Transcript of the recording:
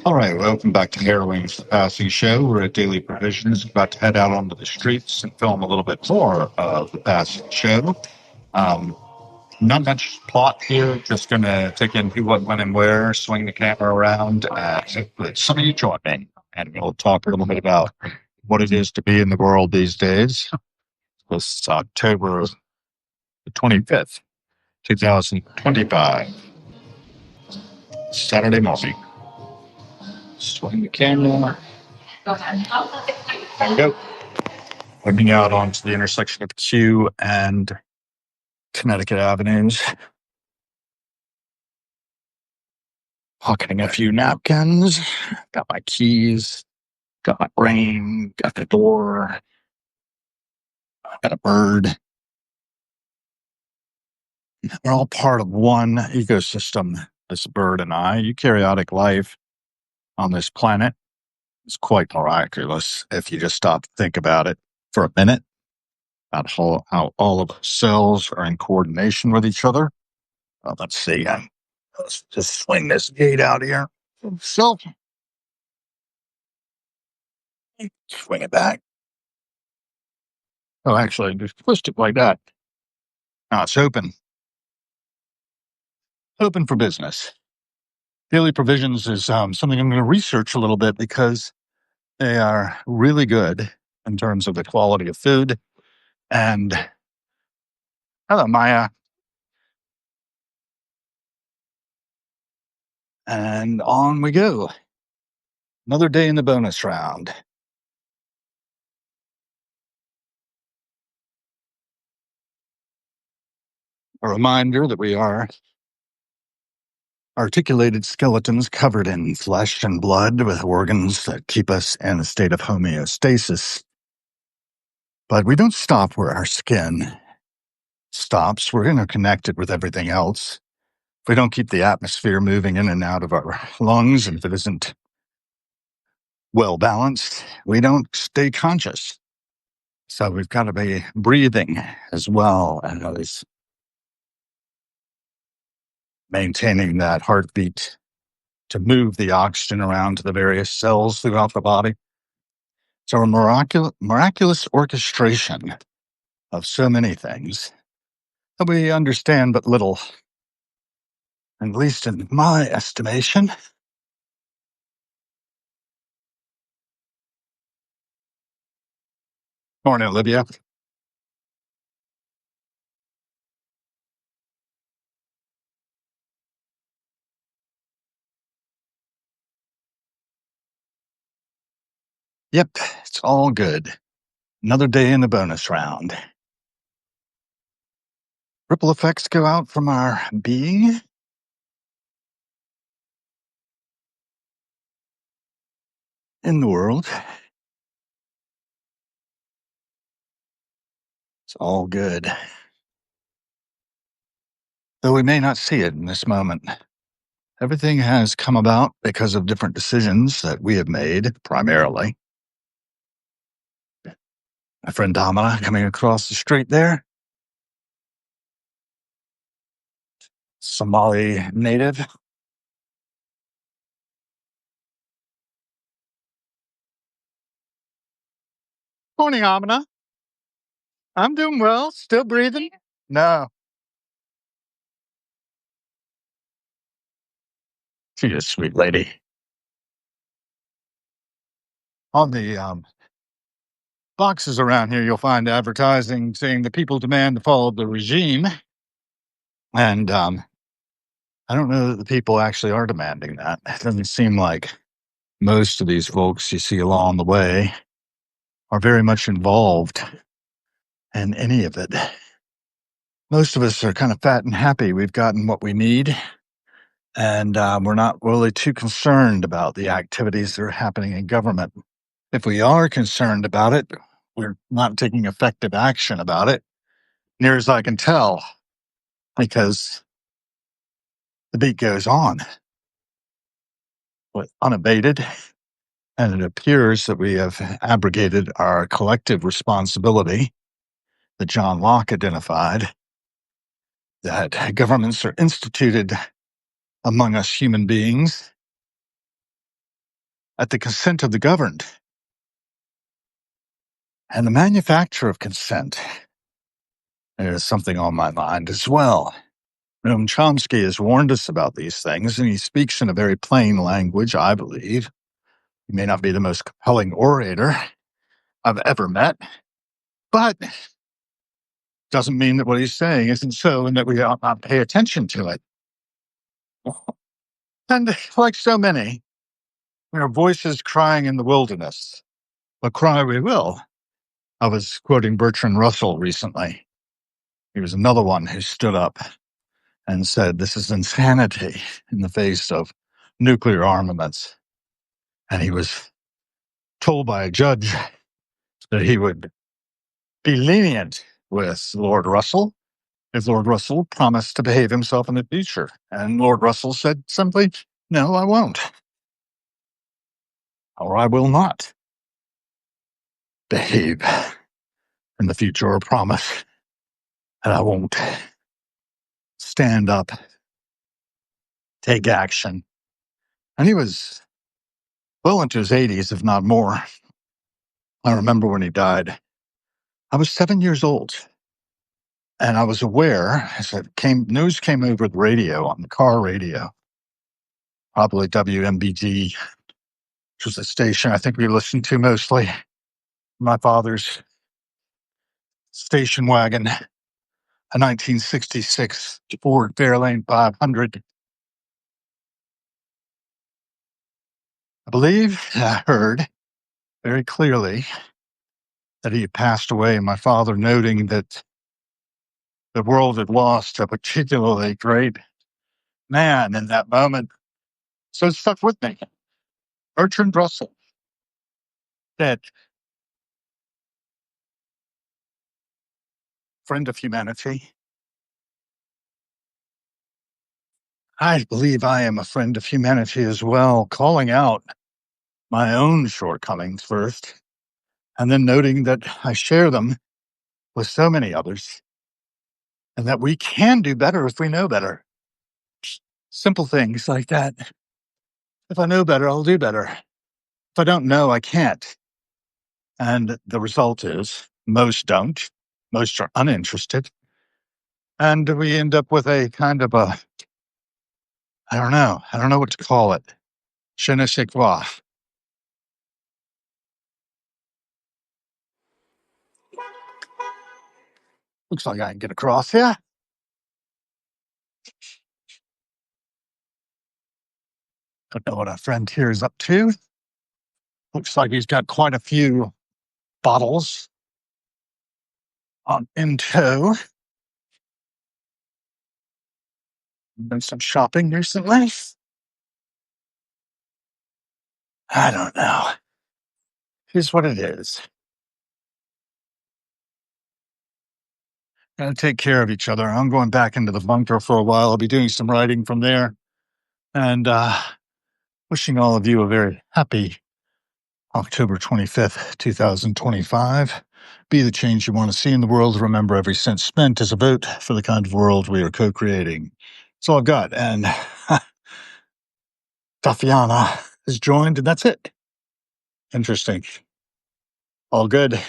All right, welcome back to Harrowing's The Passing Show. We're at Daily Provisions, about to head out onto the streets and film a little bit more of The Passing Show. Not much plot here, just going to take in who, what, when, and where, swing the camera around, and let some of you join me, and we'll talk a little bit about what it is to be in the world these days. This is October the 25th, 2025, Saturday morning. Swing the camera. There we go. Looking out onto the intersection of Q and Connecticut Avenues. Pocketing a few napkins. Got my keys. Got my brain. Got the door. Got a bird. We're all part of one ecosystem, this bird and I. Eukaryotic life on this planet is quite miraculous if you just stop to think about it for a minute. About how all of the cells are in coordination with each other. Let's see. Let's just swing this gate out here. So, swing it back. Oh, actually, just twist it like that. Now it's open. Open for business. Daily Provisions is something I'm going to research a little bit because they are really good in terms of the quality of food. And hello, Maya. And on we go. Another day in the bonus round. A reminder that we are articulated skeletons covered in flesh and blood with organs that keep us in a state of homeostasis. But we don't stop where our skin stops. We're interconnected with everything else. If we don't keep the atmosphere moving in and out of our lungs, and if it isn't well balanced, we don't stay conscious. So we've got to be breathing as well as maintaining that heartbeat to move the oxygen around to the various cells throughout the body. It's a miraculous orchestration of so many things that we understand but little, at least in my estimation. Morning, Olivia. Yep, it's all good. Another day in the bonus round. Ripple effects go out from our being. In the world. It's all good. Though we may not see it in this moment. Everything has come about because of different decisions that we have made, primarily. My friend Domina coming across the street there. Somali native. Morning, Amina. I'm doing well. Still breathing? No. She's a sweet lady. On the boxes around here, you'll find advertising saying the people demand to follow the regime. And I don't know that the people actually are demanding that. It doesn't seem like most of these folks you see along the way are very much involved in any of it. Most of us are kind of fat and happy. We've gotten what we need. And we're not really too concerned about the activities that are happening in government. If we are concerned about it, we're not taking effective action about it, near as I can tell, because the beat goes on with unabated, and it appears that we have abrogated our collective responsibility that John Locke identified, that governments are instituted among us human beings at the consent of the governed. And the manufacture of consent. There's something on my mind as well. Noam Chomsky has warned us about these things, and he speaks in a very plain language, I believe. He may not be the most compelling orator I've ever met, but doesn't mean that what he's saying isn't so and that we ought not pay attention to it. And like so many, there are voices crying in the wilderness, but cry we will. I was quoting Bertrand Russell recently. He was another one who stood up and said, this is insanity in the face of nuclear armaments. And he was told by a judge that he would be lenient with Lord Russell if Lord Russell promised to behave himself in the future. And Lord Russell said simply, no, I won't. Or I will not behave in the future or promise that I won't stand up, take action. And he was well into his 80s, if not more. I remember when he died. I was 7 years old. And I was aware, as news came over the radio, on the car radio, probably WMBG, which was a station I think we listened to mostly. My father's station wagon, a 1966 Ford Fairlane 500. I believe I heard very clearly that he had passed away, and my father noting that the world had lost a particularly great man in that moment. So it stuck with me. Bertrand Russell, dead, friend of humanity. I believe I am a friend of humanity as well, calling out my own shortcomings first, and then noting that I share them with so many others, and that we can do better if we know better. Simple things like that. If I know better, I'll do better. If I don't know, I can't. And the result is most don't. Most are uninterested. And we end up with a kind of a, I don't know what to call it. Je ne sais quoi. Looks like I can get across here. Don't know what our friend here is up to. Looks like he's got quite a few bottles in tow. Done some shopping recently. I don't know. Here's what it is. Gotta take care of each other. I'm going back into the bunker for a while. I'll be doing some writing from there. And wishing all of you a very happy October 25th, 2025. Be the change you want to see in the world. Remember, every cent spent is a vote for the kind of world we are co-creating. That's all I've got. And Tatiana has joined, and that's it. Interesting. All good.